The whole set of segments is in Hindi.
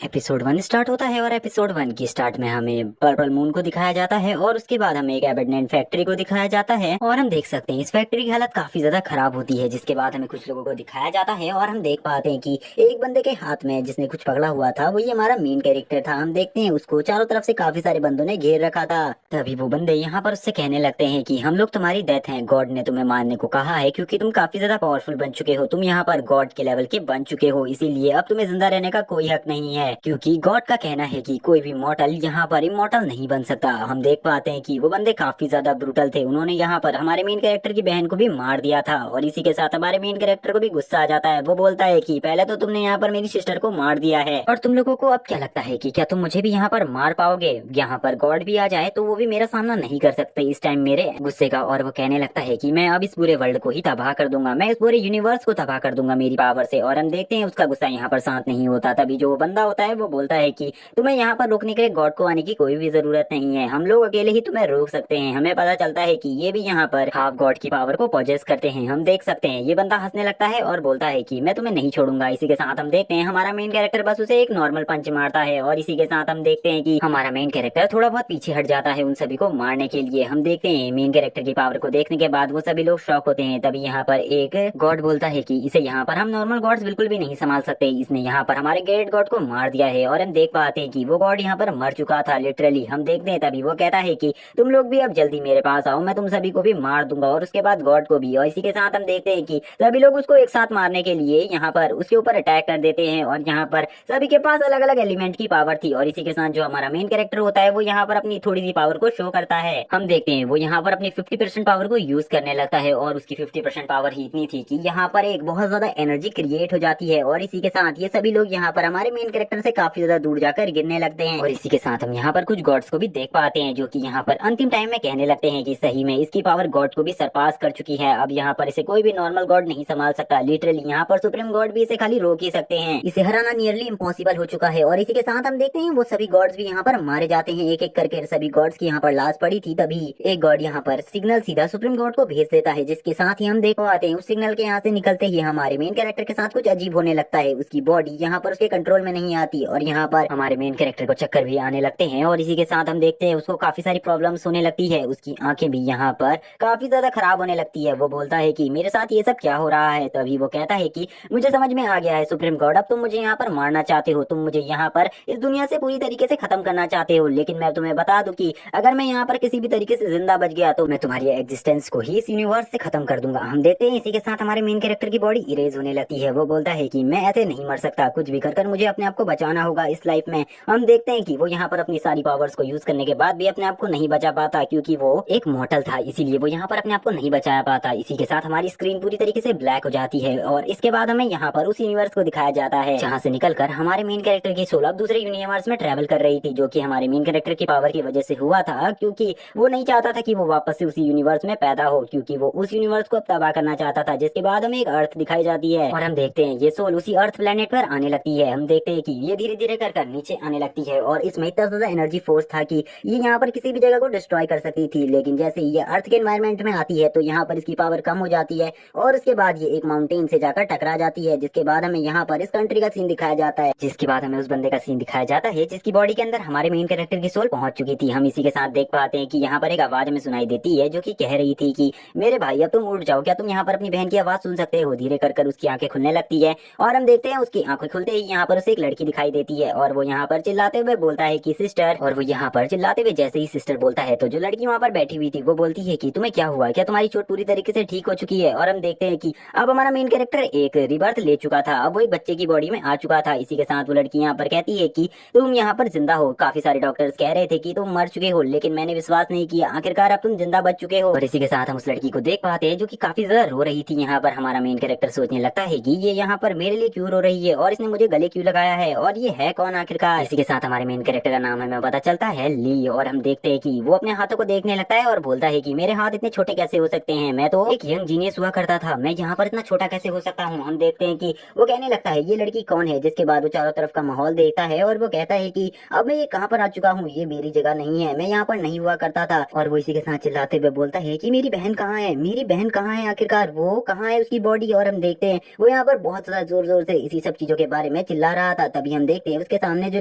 एपिसोड 1 स्टार्ट होता है और एपिसोड 1 की स्टार्ट में हमें पर्पल मून को दिखाया जाता है और उसके बाद हमें एक एबंडेंट फैक्ट्री को दिखाया जाता है और हम देख सकते हैं इस फैक्ट्री की हालत काफी ज्यादा खराब होती है। जिसके बाद हमें कुछ लोगों को दिखाया जाता है और हम देख पाते हैं कि एक बंदे के हाथ में जिसने कुछ पकड़ा हुआ था वो ये हमारा मेन कैरेक्टर था। हम देखते हैं उसको चारों तरफ से काफी सारे बंदों ने घेर रखा था। तभी वो बंदे यहाँ पर उससे कहने लगते हैं कि हम लोग तुम्हारी डेथ है, गॉड ने तुम्हें मारने को कहा है क्योंकि तुम काफी ज्यादा पावरफुल बन चुके हो, तुम यहाँ पर गॉड के लेवल के बन चुके हो, इसीलिए अब तुम्हें जिंदा रहने का कोई हक नहीं है क्योंकि गॉड का कहना है कि कोई भी मॉर्टल यहाँ पर इमॉर्टल नहीं बन सकता। हम देख पाते हैं कि वो बंदे काफी ज्यादा ब्रूटल थे, उन्होंने यहाँ पर हमारे मेन कैरेक्टर की बहन को भी मार दिया था और इसी के साथ हमारे मेन कैरेक्टर को भी गुस्सा आ जाता है। वो बोलता है कि पहले तो तुमने यहाँ पर मेरी सिस्टर को मार दिया है और तुम लोगों को अब क्या लगता है कि क्या तुम मुझे भी यहाँ पर मार पाओगे? यहाँ पर गॉड भी आ जाए तो वो भी मेरा सामना नहीं कर सकते इस टाइम मेरे गुस्से का। और वो कहने लगता है कि मैं अब इस पूरे वर्ल्ड को ही तबाह कर दूंगा, मैं इस पूरे यूनिवर्स को तबाह कर दूंगा मेरी पावर से। और हम देखते हैं उसका गुस्सा यहाँ पर शांत नहीं होता। तभी जो बंदा होता है वो बोलता है कि तुम्हें यहाँ पर रोकने के लिए गॉड को आने की कोई भी जरूरत नहीं है, हम लोग अकेले ही तुम्हें रोक सकते हैं। हमें पता चलता है कि ये भी यहाँ पर हाफ गॉड की पावर को पॉजेस करते हैं। हम देख सकते हैं ये बंदा हंसने लगता है और बोलता है कि मैं तुम्हें नहीं छोड़ूंगा। इसी के साथ हम देखते हैं हमारा मेन कैरेक्टर बस उसे एक नॉर्मल पंच मारता है और इसी के साथ हम देखते हैं कि हमारा मेन कैरेक्टर थोड़ा बहुत पीछे हट जाता है उन सभी को मारने के लिए। हम देखते हैं मेन कैरेक्टर की पावर को देखने के बाद वो सभी लोग शॉक होते हैं। तभी यहाँ पर एक गॉड बोलता है कि इसे यहाँ पर हम नॉर्मल गॉड्स बिल्कुल भी नहीं संभाल सकते, इसने यहाँ पर हमारे ग्रेट गॉड को मार दिया है। और हम देख पाते हैं कि वो गॉड यहाँ पर मर चुका था लिटरली। हम देखते हैं तभी वो कहता है कि तुम लोग भी अब जल्दी मेरे पास आओ, मैं तुम सभी को भी मार दूंगा और उसके बाद गॉड को भी। और इसी के साथ हम देखते हैं कि सभी लोग उसको एक साथ मारने के लिए यहाँ पर उसके ऊपर अटैक कर देते हैं और यहाँ पर सभी के पास अलग अलग एलिमेंट की पावर थी। और इसी के साथ जो हमारा मेन कैरेक्टर होता है वो यहाँ पर अपनी थोड़ी सी पावर को शो करता है। हम देखते हैं वो यहाँ पर अपनी 50% पावर को यूज करने लगता है और उसकी 50% पावर ही इतनी थी कि यहाँ पर एक बहुत ज्यादा एनर्जी क्रिएट हो जाती है। और इसी के साथ ये सभी लोग यहाँ पर हमारे मेन कैरेक्टर से काफी ज्यादा दूर जाकर गिरने लगते हैं। और इसी के साथ हम यहाँ पर कुछ गॉड्स को भी देख पाते हैं जो कि यहाँ पर अंतिम टाइम में कहने लगते हैं कि सही में इसकी पावर गॉड को भी सरपास कर चुकी है, अब यहाँ पर इसे कोई भी नॉर्मल गॉड नहीं संभाल सकता। लिटरली यहाँ पर सुप्रीम गॉड भी इसे खाली रोक ही सकते हैं, इसे हराना नियरली इम्पॉसिबल हो चुका है। और इसी के साथ हम देखते हैं वो सभी गॉड्स भी यहाँ पर मारे जाते हैं एक एक करके। सभी गॉड्स की यहाँ पर लाश पड़ी थी। तभी एक गॉड यहाँ पर सिग्नल सीधा सुप्रीम गॉड को भेज देता है, जिसके साथ ही हम देख पाते हैं उस सिग्नल के यहाँ से निकलते ही हमारे मेन कैरेक्टर के साथ कुछ अजीब होने लगता है। उसकी बॉडी यहाँ पर उसके कंट्रोल में नहीं आती और यहाँ पर हमारे मेन कैरेक्टर को चक्कर भी आने लगते हैं। और इसी के साथ हम देखते हैं उसको काफी सारी प्रॉब्लम्स होने लगती है, उसकी आंखें भी यहाँ पर काफी ज्यादा खराब होने लगती है। वो बोलता है कि मेरे साथ ये सब क्या हो रहा है? तभी वो कहता है कि मुझे समझ में आ गया है सुप्रीम गॉड, अब तुम मुझे यहाँ पर मारना चाहते हो, तुम मुझे यहाँ पर इस दुनिया से पूरी तरीके से खत्म करना चाहते हो, लेकिन मैं तुम्हें बता दूं कि अगर मैं यहाँ पर किसी भी तरीके से जिंदा बच गया तो मैं तुम्हारी एग्जिस्टेंस को ही इस यूनिवर्स से खत्म कर दूंगा। हम देखते हैं इसी के साथ हमारे मेन कैरेक्टर की बॉडी इरेज होने लगती है। वो बोलता है कि मैं ऐसे नहीं मर सकता, कुछ भी कर मुझे अपने आप को बचाना होगा इस लाइफ में। हम देखते हैं कि वो यहाँ पर अपनी सारी पावर्स को यूज करने के बाद भी अपने आप को नहीं बचा पाता क्योंकि वो एक मॉर्टल था, इसीलिए वो यहाँ पर अपने आप को नहीं बचा पाता। इसी के साथ हमारी स्क्रीन पूरी तरीके से ब्लैक हो जाती है और इसके बाद हमें यहाँ पर उस यूनिवर्स को दिखाया जाता है जहाँ से निकलकर हमारे मेन कैरेक्टर की सोल अब दूसरे यूनिवर्स में ट्रेवल कर रही थी, जो कि हमारे मेन कैरेक्टर की पावर की वजह से हुआ था क्योंकि वो नहीं चाहता था कि वो वापस से उसी यूनिवर्स में पैदा हो, क्योंकि वो उस यूनिवर्स को अब तबाह करना चाहता था। जिसके बाद हमें एक अर्थ दिखाई जाती है और हम देखते हैं ये सोल उसी अर्थ प्लेनेट पर आने लगती है। हम देखते हैं कि ये धीरे धीरे कर नीचे आने लगती है और इसमें इतना ज्यादा एनर्जी फोर्स था कि ये यहाँ पर किसी भी जगह को डिस्ट्रॉय कर सकती थी, लेकिन जैसे ये अर्थ के एनवायरमेंट में आती है तो यहाँ पर इसकी पावर कम हो जाती है और उसके बाद ये एक माउंटेन से जाकर टकरा जाती है। जिसके बाद हमें यहाँ पर इस कंट्री का सीन दिखाया जाता है, जिसके बाद हमें उस बंदे का सीन दिखाया जाता है जिसकी बॉडी के अंदर हमारे मेन कैरेक्टर की सोल पहुंच चुकी थी। हम इसी के साथ देख पाते हैं कि यहाँ पर एक आवाज हमें सुनाई देती है जो कि कह रही थी कि मेरे भाई अब तुम उठ जाओ, क्या तुम यहाँ पर अपनी बहन की आवाज सुन सकते हो? धीरे कर उसकी आंखें खुलने लगती है और हम देखते हैं उसकी आंखें खुलते ही यहाँ पर उसे एक लड़की दिखाई देती है और वो यहाँ पर चिल्लाते हुए बोलता है कि सिस्टर। और वो यहाँ पर चिल्लाते हुए जैसे ही सिस्टर बोलता है तो जो लड़की वहाँ पर बैठी हुई थी वो बोलती है कि तुम्हें क्या हुआ, क्या तुम्हारी चोट पूरी तरीके से ठीक हो चुकी है? और हम देखते हैं कि अब हमारा मेन कैरेक्टर एक रिबर्थ ले चुका था, अब वो एक बच्चे की बॉडी में आ चुका था। इसी के साथ वो लड़की यहाँ पर कहती है कि तुम यहाँ पर जिंदा हो, काफी सारे डॉक्टर्स कह रहे थे कि तुम मर चुके हो लेकिन मैंने विश्वास नहीं किया, आखिरकार अब तुम जिंदा बच चुके हो। और इसी के साथ हम उस लड़की को देख पाते हैं जो कि काफी ज्यादा रो रही थी। यहाँ पर हमारा मेन कैरेक्टर सोचने लगता है कि ये यहाँ पर मेरे लिए क्यों रो रही है और इसने मुझे गले क्यों लगाया है और ये है कौन आखिरकार? इसी के साथ हमारे मेन कैरेक्टर का नाम हमें पता चलता है ली। और हम देखते हैं कि वो अपने हाथों को देखने लगता है और बोलता है कि मेरे हाथ इतने छोटे कैसे हो सकते हैं, मैं तो एक यंग जीनियस हुआ करता था, मैं यहाँ पर इतना छोटा कैसे हो सकता हूँ? हम देखते हैं कि वो कहने लगता है ये लड़की कौन है, जिसके बाद वो चारों तरफ का माहौल देखता है और वो कहता है कि अब मैं ये कहाँ पर आ चुका हूँ, ये मेरी जगह नहीं है, मैं यहाँ पर नहीं हुआ करता था। और वो इसी के साथ चिल्लाते हुए बोलता है कि मेरी बहन कहाँ है, मेरी बहन कहाँ है, आखिरकार वो कहाँ है उसकी बॉडी? और हम देखते हैं वो यहाँ पर बहुत ज्यादा जोर जोर से इसी सब चीजों के बारे में चिल्ला रहा था। तभी हम देखते हैं उसके सामने जो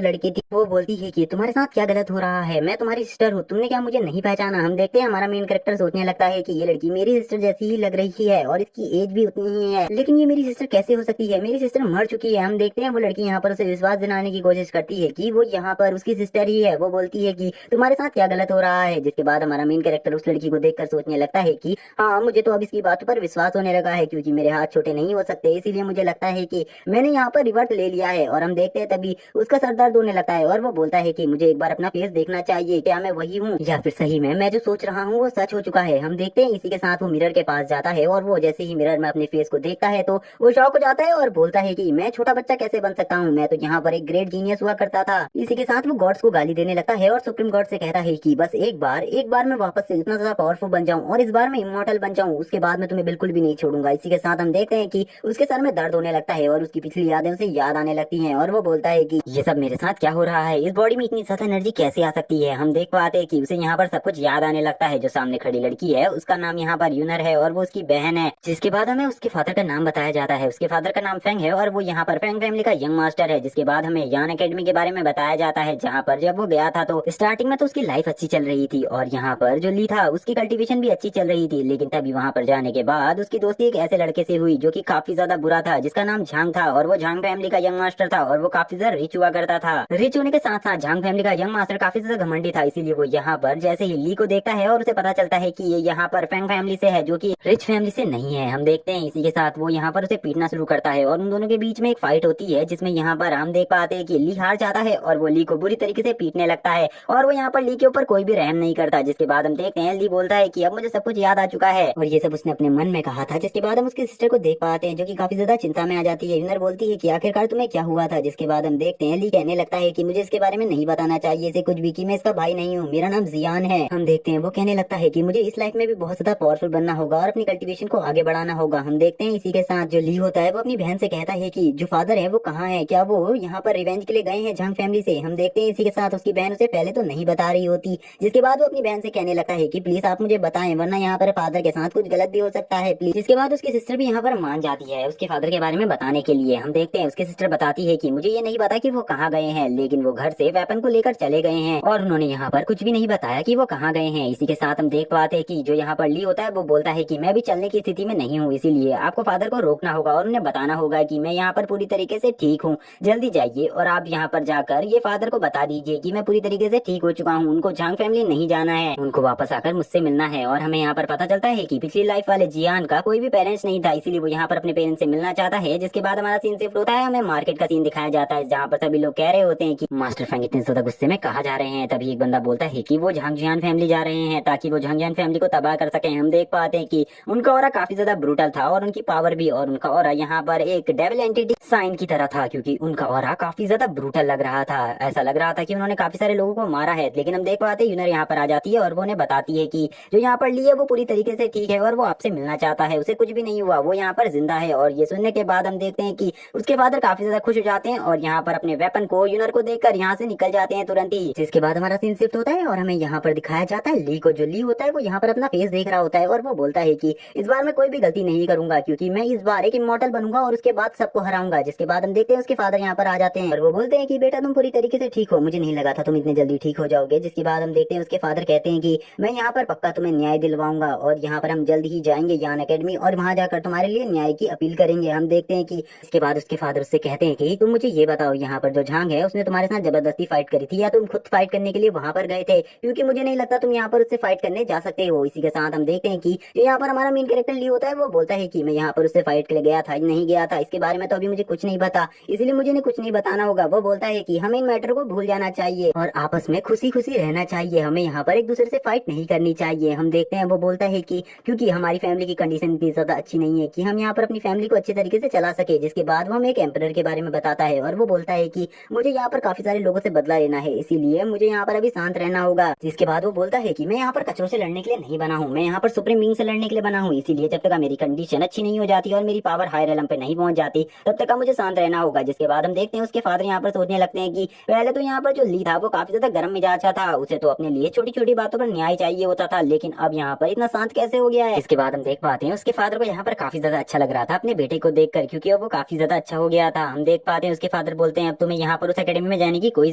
लड़की थी वो बोलती है कि तुम्हारे साथ क्या गलत हो रहा है, मैं तुम्हारी सिस्टर हूँ, तुमने क्या मुझे नहीं पहचाना। हम देखते हैं हमारा मेन कैरेक्टर सोचने लगता है कि ये लड़की मेरी सिस्टर जैसी ही लग रही है और इसकी एज भी उतनी ही है, लेकिन ये मेरी सिस्टर कैसे हो सकती है, मेरी सिस्टर मर चुकी है। हम देखते हैं वो लड़की यहाँ पर उसे विश्वास दिलाने की कोशिश करती है कि वो यहाँ पर उसकी सिस्टर ही है। वो बोलती है कि तुम्हारे साथ क्या गलत हो रहा है, जिसके बाद हमारा मेन कैरेक्टर उस लड़की को देखकर सोचने लगता है कि हाँ, मुझे तो अब इसकी बातों पर विश्वास होने लगा है, क्योंकि मेरे हाथ छोटे नहीं हो सकते, इसीलिए मुझे लगता है कि मैंने यहाँ पर रिवर्ट ले लिया है। और हम देखते हैं तभी उसका सर दर्द होने लगता है और वो बोलता है कि मुझे एक बार अपना फेस देखना चाहिए, क्या मैं वही हूँ या फिर सही में मैं जो सोच रहा हूँ वो सच हो चुका है। हम देखते हैं इसी के साथ वो मिरर के पास जाता है और वो जैसे ही मिरर में अपने फेस को देखता है तो वो शॉक हो जाता है और बोलता है कि मैं छोटा बच्चा कैसे बन सकता हूँ, मैं तो यहाँ पर एक ग्रेट जीनियस हुआ करता था। इसी के साथ वो गॉड्स को गाली देने लगता है और सुप्रीम गॉड से कहता है कि बस एक बार मैं वापस से इतना ज्यादा पावरफुल बन जाऊं और इस बार मैं इमॉर्टल बन जाऊं, उसके बाद मैं तुम्हें बिल्कुल भी नहीं छोड़ूंगा। इसी के साथ हम देखते हैं कि उसके सर में दर्द होने लगता है और उसकी पिछली यादें उसे याद आने लगती हैं और वो बोलता है कि ये सब मेरे साथ क्या हो रहा है, इस बॉडी में इतनी ज्यादा एनर्जी कैसे आ सकती है। हम देख पाते हैं कि उसे यहाँ पर सब कुछ याद आने लगता है। जो सामने खड़ी लड़की है उसका नाम यहाँ पर यूनर है और वो उसकी बहन है, जिसके बाद हमें उसके फादर का नाम बताया जाता है। उसके फादर का नाम फेंग है और वो यहाँ पर फेंग फैमिली का यंग मास्टर है। जिसके बाद हमें यान एकेडमी के बारे में बताया जाता है, जहाँ पर जब वो गया था तो स्टार्टिंग में तो उसकी लाइफ अच्छी चल रही थी और यहाँ पर जो ली था उसकी कल्टीवेशन भी अच्छी चल रही थी, लेकिन तभी वहाँ पर जाने के बाद उसकी दोस्ती एक ऐसे लड़के से हुई जो कि काफी ज्यादा बुरा था, जिसका नाम झांग था और वो झांग फैमिली का यंग मास्टर था और वो काफी ज्यादा रिच हुआ करता था। रिच होने के साथ साथ झांग फैमिली का यंग मास्टर काफी ज्यादा घमंडी था, इसीलिए वो यहाँ पर जैसे ही ली को देखता है और उसे पता चलता है कि ये यहाँ पर फेंग फैमिली से है जो कि रिच फैमिली से नहीं है। हम देखते हैं इसी के साथ वो यहाँ पर उसे पीटना शुरू करता है और उन दोनों के बीच में एक फाइट होती है, जिसमें यहाँ पर हम देख पाते हैं कि ली हार जाता है और वो ली को बुरी तरीके से पीटने लगता है और वो यहाँ पर ली के ऊपर कोई भी रहम नहीं करता। जिसके बाद हम देखते हैं ली बोलता है कि अब मुझे सब कुछ याद आ चुका है और ये सब उसने अपने मन में कहा था। जिसके बाद हम उसकी सिस्टर को देख पाते हैं जो कि काफी ज्यादा चिंता में आ जाती है। यूनर बोलती है कि आखिरकार तुम्हें क्या हुआ था। जिसके बाद हम देखते हैं ली कहने लगता है कि मुझे इसके बारे में नहीं बताना चाहिए इसे कुछ भी, कि मैं इसका भाई नहीं हूँ, मेरा नाम जियान है। हम देखते हैं वो कहने लगता है कि मुझे इस लाइफ में भी बहुत ज्यादा पावरफुल बनना होगा और अपनी कल्टीवेशन को आगे बढ़ाना होगा। हम देखते हैं इसी के साथ जो ली होता है वो अपनी बहन से कहता है कि जो फादर है वो कहाँ है, क्या वो यहाँ पर रिवेंज के लिए गए हैं झांग फैमिली से। हम देखते हैं इसी के साथ उसकी बहन उसे पहले तो नहीं बता रही होती, जिसके बाद वो अपनी बहन से कहने लगता है कि प्लीज आप मुझे बताएं, वरना यहाँ पर फादर के साथ कुछ गलत भी हो सकता है प्लीज। जिसके बाद उसकी सिस्टर भी यहाँ पर मान जाती है उसके फादर के बारे में बताने के लिए। हम देखते हैं उसकी सिस्टर बताती है कि मुझे ये नहीं पता कि वो कहाँ गए हैं, लेकिन वो घर से वेपन को लेकर चले गए हैं और उन्होंने यहाँ पर कुछ भी नहीं बताया कि वो कहाँ गए हैं। इसी के साथ हम देख पाते हैं कि जो यहाँ पर ली होता है वो बोलता है कि मैं भी चलने की स्थिति में नहीं हूँ, इसीलिए आपको फादर को रोकना होगा और उन्हें बताना होगा कि मैं यहाँ पर पूरी तरीके से ठीक हूँ, जल्दी जाइए और आप यहाँ पर जाकर ये फादर को बता दीजिए कि मैं पूरी तरीके से ठीक हो चुका हूँ, उनको झांग फैमिली नहीं जाना है, उनको वापस आकर मुझसे मिलना है। और हमें यहाँ पर पता चलता है कि पिछली लाइफ वाले जियान का कोई भी पेरेंट्स नहीं था, इसीलिए वो यहाँ पर अपने पेरेंट्स से मिलना चाहता है। जिसके बाद हमारा सीन शिफ्ट होता है, हमें मार्केट का सीन दिखाया जाता है, जहाँ पर सभी लोग कह रहे होते हैं कि मास्टर फेंग इतने ज्यादा गुस्से में कहा जा रहे हैं। तभी एक बंदा बोलता है कि वो झांग जियान फैमिली जा रहे हैं ताकि वो झांग जियान फैमिली को तबाह कर सके। हम देख पाते हैं कि उनका ऑरा काफी ज्यादा ब्रूटल था और उनकी पावर भी, और उनका ऑरा यहाँ पर एक डेविल एंटिटी साइन की तरह था, क्योंकि उनका ऑरा काफी ज्यादा ब्रूटल लग रहा था। ऐसा लग रहा था कि उन्होंने काफी सारे लोगों को मारा है। लेकिन हम देख पाते हैं यूनर यहाँ पर आ जाती है और वो उन्हें बताती है कि जो यहाँ पर ली है वो पूरी तरीके से ठीक है और वो आपसे मिलना चाहता है, उसे कुछ भी नहीं हुआ, वो यहाँ पर जिंदा है। और ये सुनने के बाद हम देखते हैं कि उसके फादर काफी ज्यादा खुश हो जाते हैं और यहाँ पर अपने वेपन को यूनर को देखकर यहाँ से निकल जाते हैं तुरंत ही। जिसके बाद हमारा सीन शिफ्ट होता है और हमें यहाँ पर दिखाया जाता है ली को। जो ली होता है वो यहाँ पर अपना फेस देख रहा होता है और वो बोलता है कि इस बार मैं कोई भी गलती नहीं करूंगा, क्योंकि मैं इस बार एक इमॉर्टल बनूंगा और उसके बाद सबको हराऊंगा। जिसके बाद हम देखते हैं उसके फादर यहाँ पर आ जाते हैं और वो बोलते हैं कि बेटा तुम पूरी तरीके से ठीक हो, मुझे नहीं लगा था तुम इतने जल्दी ठीक हो जाओगे। जिसके बाद हम देखते हैं उसके फादर कहते हैं कि मैं यहाँ पर पक्का तुम्हें न्याय दिलवाऊंगा और यहाँ पर हम जल्द ही जाएंगे यान एकेडमी और वहां जाकर तुम्हारे लिए न्याय की अपील करेंगे। हम देखते हैं कि इसके बाद उसके फादर उससे कहते हैं कि तुम मुझे ये बताओ, यहाँ पर जो झांग है उसने तुम्हारे साथ जबरदस्ती फाइट करी थी या तुम खुद फाइट करने के लिए वहां पर गए थे, क्योंकि मुझे नहीं लगता तुम यहाँ पर उससे फाइट करने जा सकते हो। इसी के साथ हम देखते हैं कि जो यहाँ पर हमारा मेन कैरेक्टर ली होता है वो बोलता है कि मैं यहाँ पर उससे फाइट के लिए गया था नहीं गया था इसके बारे में तो अभी मुझे कुछ नहीं पता, इसलिए मुझे कुछ नहीं बताना होगा। वो बोलता है कि हमें इन मैटर को भूल जाना चाहिए और आपस में खुशी खुशी रहना चाहिए, हमें यहाँ पर एक दूसरे से फाइट नहीं करनी चाहिए। हम देखते हैं वो बोलता है कि क्योंकि हमारी फैमिली की कंडीशन इतनी ज्यादा अच्छी नहीं है कि हम यहाँ पर अपनी फैमिली को अच्छे तरीके से चला सके। जिसके बाद वो हमें एक एम्परर के बारे में बताता है और वो बोलता है कि मुझे यहाँ पर काफी सारे लोगों से बदला लेना है, इसीलिए मुझे यहाँ पर अभी शांत रहना होगा। जिसके बाद वो बोलता है कि मैं यहाँ पर कचरों से लड़ने के लिए नहीं बना हूँ, मैं यहाँ पर सुप्रीम बीइंग से लड़ने के लिए बना हूँ, इसीलिए जब तक मेरी कंडीशन अच्छी नहीं हो जाती और मेरी पावर हायर एलम पे नहीं पहुंच जाती तब तक मुझे शांत रहना होगा। जिसके बाद हम देखते हैं उसके फादर यहाँ पर सोचने लगते हैं कि पहले तो यहाँ पर जो ली था वो काफी ज्यादा गर्म मिजाज का था, उसे तो अपने लिए छोटी छोटी बातों पर न्याय चाहिए होता था, लेकिन अब यहाँ पर इतना शांत कैसे हो गया है। इसके बाद हम देख पाते हैं उसके फादर को यहाँ पर काफी ज्यादा अच्छा लग रहा था अपने बेटे को देखकर, क्योंकि अब वो काफी ज्यादा अच्छा हो गया था। हम देख पाते हैं उसके फादर बोलते हैं अब तुम्हें यहाँ पर उस एकेडमी में जाने की कोई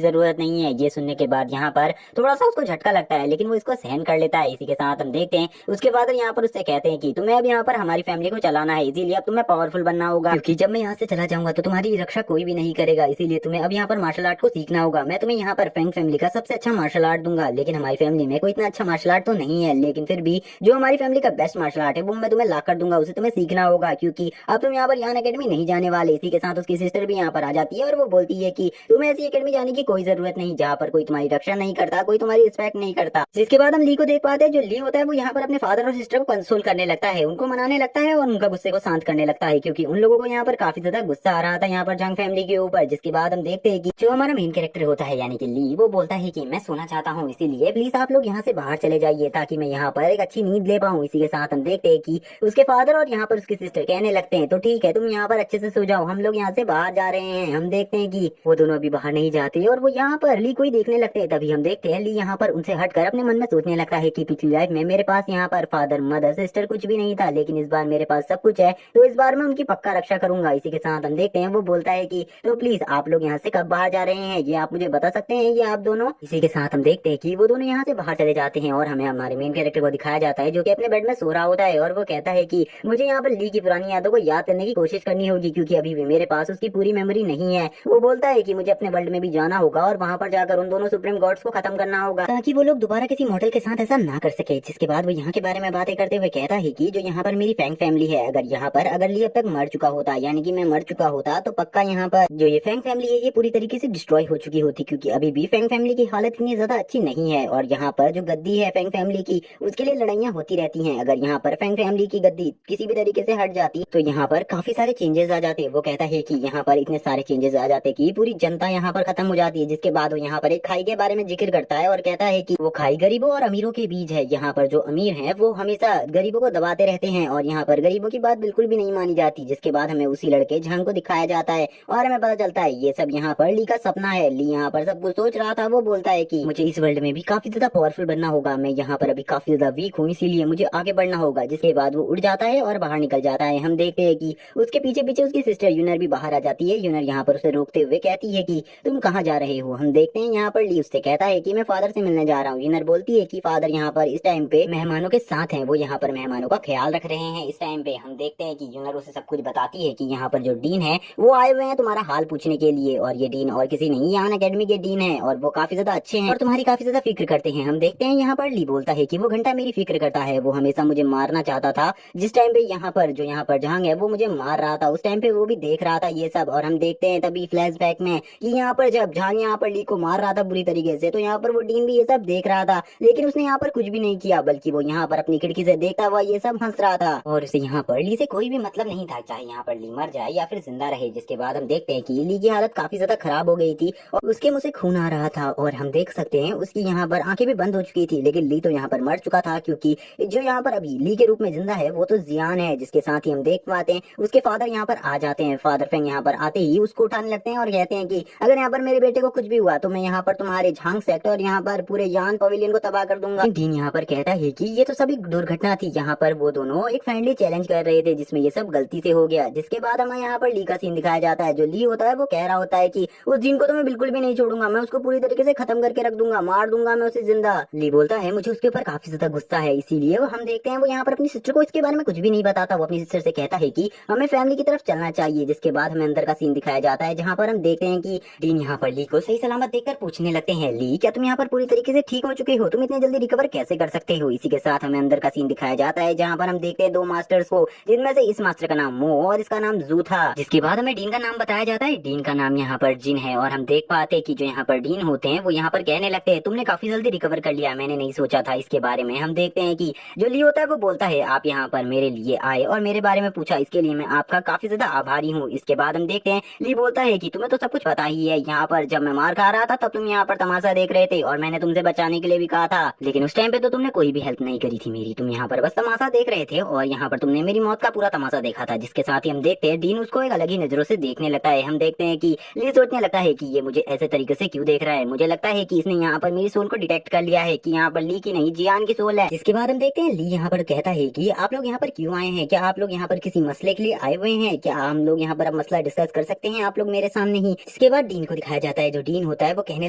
जरूरत नहीं है। ये सुनने के बाद यहाँ पर थोड़ा सा उसको झटका लगता है, लेकिन वो इसको सहन कर लेता है। इसी के साथ हम देखते हैं उसके फादर यहाँ पर उससे कहते हैं कि तुम्हें अब यहाँ पर हमारी फैमिली को चलाना है, इसीलिए अब तुम्हें पावरफुल बनना होगा, क्योंकि जब मैं यहाँ से चला जाऊंगा तो तुम्हारी रक्षा कोई भी नहीं करेगा, इसीलिए तुम्हें अब यहाँ पर मार्शल आर्ट को सीखना होगा। मैं तुम्हें यहाँ पर फैंग फैमिली का सबसे अच्छा मार्शल आर्ट दूंगा, लेकिन हमारी फैमिली में कोई इतना अच्छा मार्शल आर्ट तो नहीं है, लेकिन फिर भी जो हमारी फैमिली का बेस्ट मार्शल आर्ट है वो मैं तुम्हें ला कर दूंगा, उसे तुम्हें सीखना होगा, क्योंकि अब तुम यहाँ पर यान एकेडमी नहीं जाने वाले। इसी के साथ उसकी सिस्टर भी यहाँ पर आ जाती है और वो बोलती है कि तुम्हें ऐसी एकेडमी जाने की कोई जरूरत नहीं जहाँ पर कोई तुम्हारी रक्षा नहीं करता, कोई तुम्हारी रिस्पेक्ट नहीं करता। जिसके बाद हम ली को देख पाते हैं। जो ली होता है वो यहाँ पर अपने फादर और सिस्टर को कंसोल करने लगता है, उनको मनाने लगता है और उनका गुस्से को शांत करने लगता है, क्योंकि उन लोगों को यहाँ पर काफी ज्यादा गुस्सा आ रहा था यहाँ पर जंग फैमिली के ऊपर। जिसके बाद हम देखते हैं कि जो हमारा मेन कैरेक्टर होता है यानी कि ली, वो बोलता है कि मैं सोना चाहता हूँ, इसीलिए प्लीज आप लोग यहाँ से बाहर चले जाइए ताकि मैं यहाँ पर एक अच्छी नींद ले पाऊँ। इसी के साथ हम देखते हैं कि उसके फादर और यहाँ पर उसकी सिस्टर कहने लगते हैं तो ठीक है तुम यहाँ पर अच्छे से सो जाओ, हम लोग यहाँ से बाहर जा रहे हैं। हम देखते हैं कि वो दोनों अभी बाहर नहीं जाते और वो यहाँ पर ली को ही देखने लगते हैं। तभी हम देखते हैं ली यहाँ पर उनसे हटकर अपने मन में सोचने लगता है कि पिछली लाइफ में मेरे पास यहाँ पर फादर मदर सिस्टर कुछ भी नहीं था, लेकिन इस बार मेरे पास सब कुछ है, तो इस बार मैं उनकी पक्का रक्षा करूंगा। इसी के साथ हम देखते हैं वो बोलता है कि तो प्लीज आप लोग यहाँ से कब बाहर जा रहे हैं, ये आप मुझे बता सकते हैं, ये आप दोनों। इसी के साथ हम देखते हैं कि वो दोनों यहाँ से बाहर चले जाते हैं और हमें हमारे मेन कैरेक्टर को दिखाया जाता है जो कि अपने बेड में सो रहा होता है और वो कहता है कि मुझे यहाँ पर ली की पुरानी यादों को याद करने की कोशिश करनी होगी, क्योंकि अभी भी मेरे पास उसकी पूरी मेमोरी नहीं है। वो बोलता है कि मुझे अपने वर्ल्ड में भी जाना होगा और वहाँ पर जाकर उन दोनों सुप्रीम गॉड्स को खत्म करना होगा ताकि वो लोग दोबारा किसी मॉडल के साथ ऐसा ना कर सके। जिसके बाद वो यहाँ के बारे में बातें करते हुए कहता है कि जो यहाँ पर मेरी फैंग फैमिली है, अगर ली अब तक मर चुका होता यानी कि मैं मर चुका होता तो पक्का यहाँ पर जो ये फैंग फैमिली है ये पूरी तरीके से डिस्ट्रॉय हो चुकी होती, क्योंकि अभी भी फैंग फैमिली की हालत इतनी ज्यादा अच्छी नहीं है और यहाँ पर जो गद्दी है फैंग फैमिली की उसके लिए लड़ाइयाँ होती रहती हैं। अगर यहाँ पर फैंग फैमिली की गद्दी किसी भी तरीके से हट जाती तो यहाँ पर काफी सारे चेंजेस आ जाते। वो कहता है कि यहाँ पर इतने सारे चेंजेस आ जाते कि पूरी जनता यहाँ पर खत्म हो जाती है। जिसके बाद वो यहाँ पर एक खाई के बारे में जिक्र करता है और कहता है कि वो खाई गरीबों और अमीरों के बीच है। यहाँ पर जो अमीर हैं वो हमेशा गरीबों को दबाते रहते हैं और यहाँ पर गरीबों की बात बिल्कुल भी नहीं मानी जाती। जिसके बाद हमें उसी लड़के झंग को दिखाया जाता है और हमें पता चलता है ये सब यहाँ पर ली का सपना है। ली यहाँ पर सब कुछ सोच रहा था। वो बोलता है कि मुझे इस वर्ल्ड में भी काफी ज्यादा पावरफुल बनना होगा, मैं यहाँ पर अभी काफी ज्यादा वीक हूँ, इसीलिए मुझे आगे बढ़ना होगा। जिसके बाद वो उड़ जाता है और बाहर निकल जाता है। हम देखते हैं कि उसके पीछे पीछे उसकी सिस्टर यूनर भी बाहर आ जाती है। यूनर यहाँ पर उसे रोकते हुए कहती है कि तुम कहाँ जा रहे हो। हम देखते हैं यहाँ पर ली उससे कहता है कि मैं फादर से मिलने जा रहा हूँ। यूनर बोलती है कि फादर यहाँ पर इस टाइम पे मेहमानों के साथ हैं, वो यहाँ पर मेहमानों का ख्याल रख रहे हैं इस टाइम पे। हम देखते हैं कि यूनर उसे सब कुछ बताती है कि यहाँ पर जो डीन है वो आए हुए हैं तुम्हारा हाल पूछने के लिए, और ये डीन और किसी नहीं यान एकेडमी के डीन है और वो काफी ज्यादा अच्छे हैं और तुम्हारी काफी ज्यादा फिक्र करते हैं। हम देखते हैं यहाँ पर ली बोलता है कि वो घंटा मेरी फिक्र करता है, वो हमेशा मुझे मारना चाहता था। जिस टाइम पे यहाँ पर जहांग है वो मुझे मार रहा था उस टाइम पे वो भी देख रहा था ये सब। और हम देखते हैं तभी फ्लैशबैक में कि यहाँ पर जब जहांग यहाँ पर ली को मार रहा था बुरी तरीके से, तो यहाँ पर वो डीन भी ये सब देख रहा था, लेकिन उसने यहाँ पर कुछ भी नहीं किया, बल्कि वो यहाँ पर अपनी खिड़की से देखता हुआ ये सब हंस रहा था और उसे यहाँ पर ली से कोई भी मतलब नहीं था, चाहे यहाँ पर ली मर जाए या फिर जिंदा रहे। जिसके बाद हम देखते हैं कि ली की हालत काफी ज्यादा खराब हो गई थी और उसके मुंह से खून आ रहा था और हम देख सकते हैं उसकी यहाँ पर आंखें भी बंद हो चुकी थी। लेकिन ली तो यहाँ पर मर चुका था, क्योंकि जो यहाँ पर अभी ली के रूप में जिंदा है वो तो जियान है। जिसके साथ ही हम देख पाते हैं उसके फादर यहाँ पर आ जाते हैं। फादर फेंग यहाँ पर आते ही उसको उठाने लगते हैं और कहते हैं कि अगर यहाँ पर मेरे बेटे को कुछ भी हुआ तो मैं यहाँ पर तुम्हारे झांग सेक्टर और यहाँ पर पूरे यान पवेलियन को तबाह कर दूंगा। डीन यहाँ पर कहता है कि ये तो सभी दुर्घटना थी, यहाँ पर वो दोनों एक फ्रेंडली चैलेंज कर रहे थे जिसमें ये सब गलती से हो गया। जिसके बाद हमें यहाँ पर ली का सीन दिखाया जाता है। जो ली होता है वो कह रहा होता है कि उस डीन को तो मैं बिल्कुल भी नहीं छोड़ूंगा, मैं उसको पूरी तरीके से खत्म करके रख दूंगा, मार दूंगा मैं उसे जिंदा। ली बोलता है मुझे उसके ऊपर काफी ज्यादा गुस्सा है, इसीलिए वो हम देखते हैं वो यहाँ पर अपनी सिस्टर को इसके बारे में कुछ भी नहीं बताता। वो अपनी सिस्टर से कहता है कि हमें फैमिली की तरफ चलना चाहिए। जिसके बाद हमें अंदर का सीन दिखाया जाता है जहाँ पर हम देखते हैं कि डीन यहाँ पर ली को सही सलामत देखकर पूछने लगते हैं, ली क्या तुम यहाँ पर पूरी तरीके से ठीक हो चुके हो, तुम इतने जल्दी रिकवर कैसे कर सकते हो। इसी के साथ हमें अंदर का सीन दिखाया जाता है जहाँ पर हम देखते हैं दो मास्टर्स को, जिनमें से इस मास्टर का नाम मो और इसका नाम जू था। जिसके बाद हमें डीन का नाम बताया जाता है। डीन का नाम यहाँ पर जिन है और हम देख पाते हैं कि जो यहाँ पर डीन होते हैं वो यहाँ पर कहने लगते हैं तुमने काफी जल्दी रिकवर कर लिया, मैंने नहीं सोचा था इसके बारे में। हम देखते हैं कि जो ली होता है वो बोलता है आप यहाँ पर मेरे लिए आए और मेरे बारे में पूछा, इसके लिए मैं आपका काफी ज्यादा आभारी हूँ। इसके बाद हम देखते हैं ली बोलता है कि तुम्हें तो सब कुछ पता ही है, यहाँ पर जब मैं मार खा रहा था तब तुम यहाँ पर तमाशा देख रहे थे और मैंने तुमसे बचाने के लिए भी कहा था, लेकिन उस टाइम पे तो तुमने कोई भी हेल्प नहीं करी थी मेरी, तुम यहाँ पर बस तमाशा देख रहे थे और यहाँ पर तुमने मेरी मौत का पूरा तमाशा देखा था। जिसके साथ ही हम देखते हैं डीन उसको एक अलग ही नजरों से देखने लगता है। हम देखते हैं कि ली सोचने लगता है कि ये मुझे ऐसे तरीके से क्यों देख रहा है, मुझे लगता है कि इसने यहाँ पर मेरी सोल को डिटेक्ट कर लिया है कि यहाँ पर ली की नहीं जियान की सोल है। इसके बाद हम देखते हैं ली यहाँ पर कहता है कि आप लोग यहाँ पर क्यों आए हैं, क्या आप लोग यहाँ पर किसी मसले के लिए आए हुए हैं, क्या हम लोग यहाँ पर अब मसला डिस्कस कर सकते हैं आप लोग मेरे सामने ही। इसके बाद डीन को दिखाया जाता है। जो डीन होता है वो कहने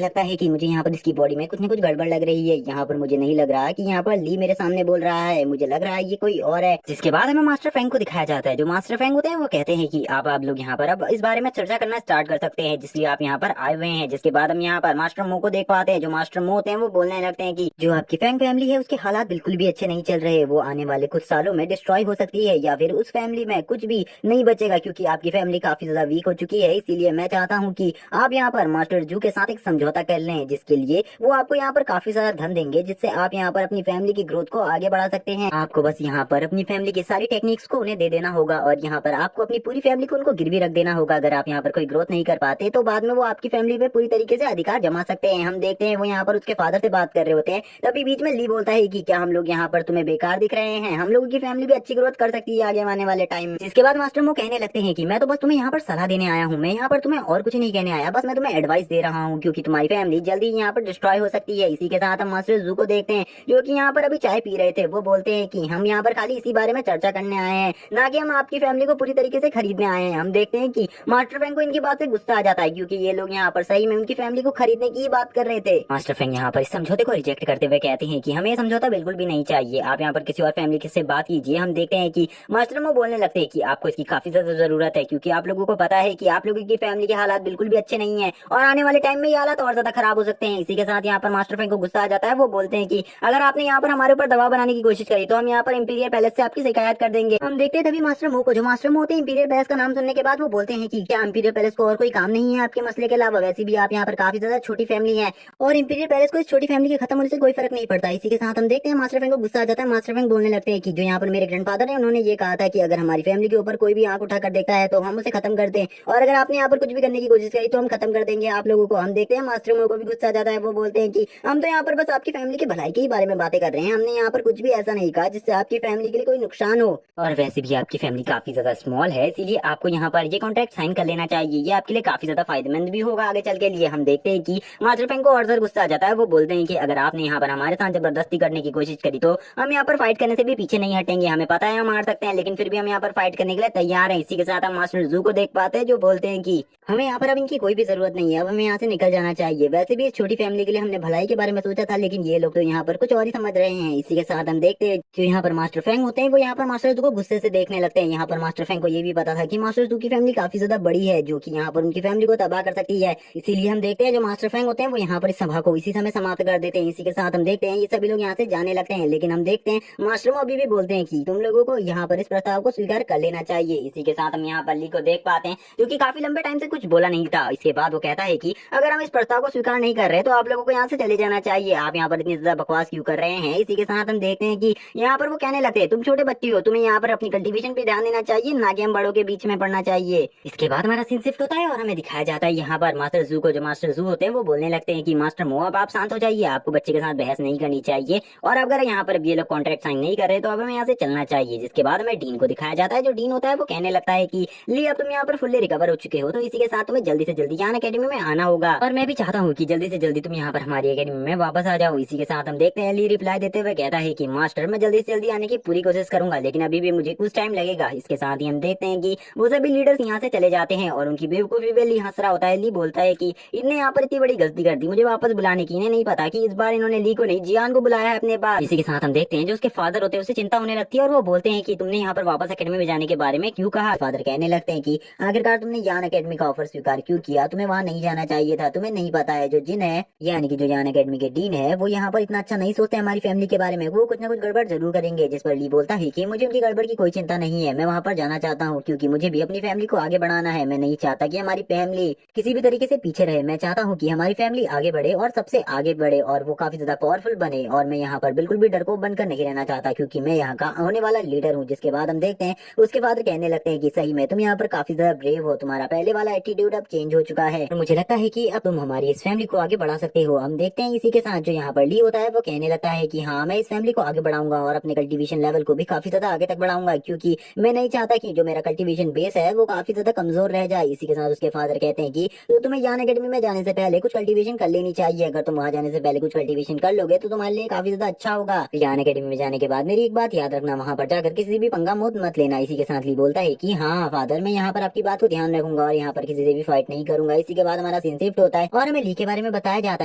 लगता है कि मुझे यहाँ पर इसकी बॉडी में कुछ न कुछ गड़बड़ लग रही है। यहाँ पर मुझे नहीं लग रहा कि यहाँ पर ली मेरे सामने बोल रहा है, मुझे लग रहा है ये कोई और है। जिसके बाद हमें मास्टर फैंग को दिखाया जाता है। जो मास्टर फैंग होते हैं वो कहते हैं कि आप लोग यहाँ पर अब इस बारे में चर्चा करना स्टार्ट कर सकते हैं जिसलिए आप यहाँ पर आए हुए हैं। जिसके बाद हम यहाँ पर मास्टर मो को देख पाते हैं। जो मास्टर मो होते हैं वो बोलने लगते हैं कि जो आपकी फैंग फैमिली है उसके हालात बिल्कुल भी अच्छे नहीं चल रहे, वो आने वाले कुछ सालों में डिस्ट्रॉय हो सकती है या फिर उस फैमिली में कुछ भी नहीं बचेगा क्योंकि आपकी फैमिली काफी ज्यादा वीक हो चुकी है। इसीलिए मैं चाहता हूँ कि आप यहाँ पर मास्टर जू के साथ एक समझौता कर लें जिसके लिए वो आपको यहाँ पर काफी ज्यादा धन देंगे जिससे आप यहाँ पर अपनी फैमिली की ग्रोथ को आगे बढ़ा सकते हैं। आपको बस यहाँ पर अपनी फैमिली की सारी टेक्निक्स को उन्हें दे देना होगा और यहाँ पर आपको अपनी पूरी फैमिली को उनको गिरवी रख देना होगा। अगर आप यहाँ पर कोई ग्रोथ नहीं कर पाते तो बाद में वो आपकी फैमिली पे पूरी तरीके से अधिकार जमा सकते हैं। हम देखते हैं वो यहाँ पर उसके फादर से बात कर रहे होते हैं, तभी बीच में ली बोलता है कि क्या हम लोग यहाँ पर तुम्हें बेकार दिख रहे हैं, हम लोगों की फैमिली भी अच्छी ग्रोथ कर सकती है आगे आने वाले टाइम में। इसके बाद मास्टर मो कहने लगते हैं कि मैं तो बस तुम्हें यहाँ पर सलाह देने आया हूँ, मैं यहाँ पर तुम्हें और कुछ नहीं कहने आया, बस मैं तुम्हें एडवाइस दे रहा हूँ क्योंकि तुम्हारी फैमिली जल्दी यहाँ पर डिस्ट्रॉय हो सकती है। इसी के साथ हम मास्टर जू को देखते हैं जो कि यहाँ पर अभी चाय पी रहे थे। वो बोलते हैं कि हम यहाँ पर खाली इसी बारे में चर्चा करने आए हैं, ना कि हम आपकी फैमिली को पूरी तरीके से खरीदने आए हैं। हम देखते हैं कि मास्टर फैंग को इनकी बात से गुस्सा आ जाता है क्योंकि ये लोग यहाँ पर सही में उनकी फैमिली को खरीदने की बात कर रहे थे। मास्टर फैंग यहाँ पर इस समझौते को रिजेक्ट करते हुए कहते हैं कि हमें ये समझौता बिल्कुल भी नहीं चाहिए, आप यहाँ पर किसी और फैमिली से बात कीजिए। हम देखते हैं कि मास्टर मो बोलने लगते हैं कि आपको इसकी काफी ज्यादा जरूरत है क्योंकि आप लोगों को पता है कि आप लोगों की फैमिली के हालात बिल्कुल भी अच्छे नहीं है और आने वाले टाइम में ये हालात और ज्यादा खराब हो सकते हैं। इसी के साथ यहाँ पर मास्टर फैंग को गुस्सा आ जाता है। वो बोलते हैं कि अगर आपने यहाँ पर हमारे ऊपर दबाव बनाने की कोशिश करी तो हम यहाँ पर इंपीरियल पैलेस से आपकी शिकायत कर देंगे। हम देखते हैं तभी मास्टर मो को, जो मास्टर मो होते हैं इंपीरियल पैलेस का नाम सुनने के बाद वो बोलते हैं कि क्या इंपीरियल पैलेस को और कोई काम नहीं है आपके मसले के अलावा? वैसे भी आप यहाँ पर काफी ज्यादा छोटी फैमिली है और इंपीरियल पैलेस को इस छोटी फैमिली के खत्म होने से कोई फर्क नहीं पड़ता। इसी के साथ हम देखते हैं मास्टर फैंग को गुस्सा आ जाता है। मास्टर फैंग बोलने लगते हैं कि जो यहाँ पर मेरे ग्रैंडफादर है उन्होंने ये कहा था कि अगर हमारी फैमिली के ऊपर कोई भी आंख उठाकर देखता है तो हम उसे खत्म कर दें और अगर आपने यहाँ पर कुछ भी करने की कोशिश करी तो हम खत्म कर देंगे आप लोगों को। हम देखते हैं मास्टर मो को भी गुस्सा आ जाता है। वो बोलते हैं कि हम तो यहाँ पर बस आपकी फैमिली की भलाई के ही बारे में बातें कर रहे हैं, हमने यहाँ पर कुछ भी ऐसा नहीं कहा जिससे आपकी फैमिली के लिए कोई नुकसान हो और वैसे भी आपकी फैमिली काफी ज्यादा स्मॉल है इसीलिए आपको यहाँ पर ये कॉन्ट्रैक्ट साइन कर लेना चाहिए, ये आपके लिए काफी ज्यादा फायदेमंद भी होगा आगे चल के लिए। हम देखते हैं कि मास्टर फैंग को और ज्यादा गुस्सा आ जाता है। वो बोलते हैं कि अगर आपने यहाँ पर हमारे साथ जबरदस्ती करने की कोशिश करी तो हम यहाँ पर फाइट करने से भी पीछे नहीं हटेंगे, हमें पता है हम हार सकते हैं लेकिन फिर भी हम यहाँ पर फाइट करने के लिए तैयार हैं। इसी के साथ हम मास्टर जू को देख पाते हैं जो बोलते हैं कि हमें यहाँ पर अब इनकी कोई भी जरूरत नहीं है, अब हमें यहाँ से निकल जाना चाहिए। वैसे भी इस छोटी फैमिली के लिए हमने भलाई के बारे में सोचा था लेकिन ये लोग तो यहाँ पर कुछ और ही समझ रहे हैं। इसी के साथ हम देखते हैं जो यहाँ पर मास्टर फैंग होते हैं वो यहाँ पर मास्टर जू को गुस्से से देखने लगते हैं। यहाँ पर मास्टर फैंग को ये भी पता था कि मास्टर जू की फैमिली काफी ज्यादा बड़ी है जो कि यहाँ पर उनकी फैमिली को तबाह कर सकती है। इसीलिए हम देखते हैं जो मास्टर फैंग होते हैं वो यहाँ पर इस सभा को इसी समय समाप्त कर देते हैं। इसी के साथ हम देखते हैं ये सभी लोग यहाँ से जाने लगते हैं लेकिन हम देखते हैं मास्टर मो अभी भी बोलते हैं कि तुम लोगों को यहाँ पर इस प्रस्ताव को स्वीकार कर लेना चाहिए। इसी के साथ हम यहाँ पर ली को देख पाते हैं जो कि काफी लंबे टाइम से कुछ बोला नहीं था। इसके बाद वो कहता है कि अगर हम इस प्रस्ताव को स्वीकार नहीं कर रहे तो आप लोगों को यहाँ से चले जाना चाहिए, आप यहाँ पर इतनी ज्यादा बकवास क्यों कर रहे हैं। इसी के साथ हम देखते हैं कि यहाँ पर वो कहने लगते हैं तुम छोटे बच्चे हो, तुम्हें यहाँ पर अपनी कल्टीवेशन पे ध्यान देना चाहिए, ना कि हम बड़ों के बीच में पड़ना चाहिए। इसके बाद हमारा सीन शिफ्ट होता है और हमें दिखाया जाता है यहाँ पर मास्टर जू को। जो मास्टर जू होते हैं वो बोलने लगते हैं कि मास्टर मो अब आप शांत हो जाइए, आपको बच्चे के साथ बहस नहीं करनी चाहिए और अगर यहाँ पर ये लोग कॉन्ट्रैक्ट साइन नहीं कर रहे तो अब हमें यहाँ से चलना चाहिए। जिसके बाद हमें डीन को दिखाया जाता है। जो डीन होता है वो कहने लगता है कि ली अब तुम यहाँ पर फुल्ली रिकवर हो चुके हो तो इसी के साथ तुम्हें जल्दी से जल्दी यहाँ अकेडमी में आना होगा और मैं भी चाहता हूँ कि जल्दी से जल्दी तुम यहाँ पर हमारी अकेडमी में वापस आ जाओ। इसी के साथ हम देखते हैं ली रिप्लाई देते हुए कहता है कि मास्टर मैं जल्दी से जल्दी आने की पूरी कोशिश करूंगा लेकिन अभी भी मुझे कुछ टाइम लगेगा। इसके साथ ही हम देखते हैं कि वो सभी लीडर्स यहाँ से चले जाते हैं और उनकी बेवकूफी पे ली हंस रहा होता है। ली बोलता है कि इनने यहाँ पर इतनी बड़ी गलती कर दी मुझे वापस बुलाने की, इन्हें नहीं पता कि इस बार इन्होंने ली को नहीं जियान को बुलाया है अपने पास। इसी के साथ हम देखते हैं जो उसके फादर होते हैं उसे चिंता होने लगती है और वो बोलते हैं कि तुमने यहाँ पर वापस अकेडमी में जाने के बारे में क्यों कहा। फादर कहने लगते हैं कि आखिरकार तुमने यान अकेडमी का ऑफर स्वीकार क्यों किया, तुम्हें वहाँ नहीं जाना चाहिए था, तुम्हें नहीं पता है जो जिन है यानी कि जो यान अकेडमी के डीन है वो यहाँ पर इतना अच्छा नहीं सोचते हमारी फैमिली के बारे में, वो कुछ ना कुछ गड़बड़ जरूर करेंगे। जिस पर ली बोलता है कि मुझे उनकी गड़बड़ की कोई चिंता नहीं है, मैं वहाँ पर जाना चाहता हूँ क्योंकि मुझे भी अपनी फैमिली को आगे बढ़ाना है। मैं नहीं चाहता कि हमारी फैमिली किसी भी तरीके से पीछे रहे, मैं चाहता हूँ कि हमारी फैमिली आगे बढ़े और सबसे आगे बढ़े और वो काफी ज्यादा पावरफुल बने और मैं यहाँ पर बिल्कुल भी डरपोक बनकर नहीं रहना चाहता क्योंकि मैं यहाँ का होने वाला लीडर हूँ। जिसके बाद हम देखते हैं उसके फादर कहने लगते हैं कि सही में तुम यहाँ पर काफी ज्यादा ब्रेव हो, तुम्हारा पहले वाला एटीट्यूड अब चेंज हो चुका है और मुझे लगता है कि अब तुम हमारी इस फैमिली को आगे बढ़ा सकते हो। हम देखते हैं इसी के साथ जो यहाँ पर ली होता है वो कहने लगता है कि हाँ मैं इस फैमिली को आगे बढ़ाऊंगा और अपने कल्टीवेशन लेवल को भी काफी ज्यादा आगे तक बढ़ाऊंगा क्योंकि मैं नहीं चाहता कि जो मेरा कल्टीवेशन बेस है वो काफी ज्यादा कमजोर रह जाए। इसी के साथ उसके फादर कहते हैं कि तो तुम्हें यान अकेडमी में जाने से पहले कुछ कल्टीवेशन कर लेनी चाहिए, अगर तुम वहाँ जाने से पहले कुछ कल्टीवेशन कर लोगे तो तुम्हारे लिए काफी ज्यादा अच्छा होगा। यान अकेडमी में जाने के बाद मेरी एक बात याद रखना, वहाँ पर जाकर किसी भी पंगा मत लेना। इसी के साथ ली बोलता है कि हाँ फादर मैं यहाँ पर आपकी बात को ध्यान रखूंगा। करूंगा और यहाँ पर किसी से भी फाइट नहीं करूंगा। इसी के बाद हमारा सीन शिफ्ट होता है और हमें ली के बारे में बताया जाता